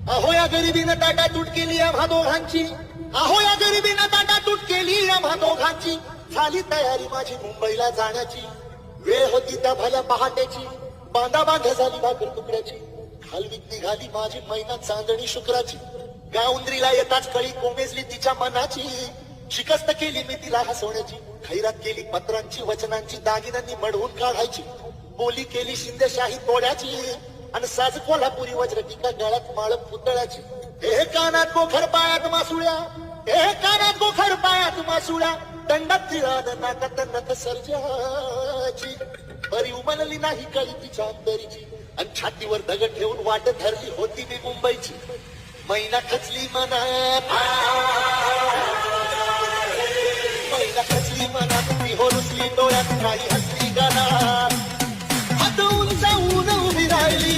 अहो या गरिबीनं टाटा तूट केली आम्हा दोघांची, अहो या गरिबीनं टाटा तूट केली आम्हा दोघांची. झाली तयारी माझी मुंबईला जाण्याची, वेळ होती त्या भल्या पहाटेची. बांधा बांधा झाली भाकर तुकड्याची, हलवीत निघाली माझी मैना चांदणी शुक्राची. गाउंद्रीला येताच कळी कोमेजली तिच्या मनाची, शिकस्त केली मी तिला हसवण्याची. खैरात केली पत्रांची वचनांची, दागिन्यांनी मढवून काढायची. बोली केली शिंदेशाही तोड्याची, आणि साज कोल्हापुरी वज्रटिका गळ्यात माळ पुतळ्याची. हे कानात गोखर पायात मासुळ्या, हे कानात गोखर पायात मासुळ्या. दंडात तिळान नाकात नथ सर्जाची. बरी उमलली नाही कळी तिच्या अंतरीची, आणि छातीवर दगड ठेवून वाट धरली होती मी मुंबईची. मैना खचली मनात, मैना खचली मनात. ती होरुसली डोळ्यात काही हसली गाना, हात उंचावून उभी राहिली.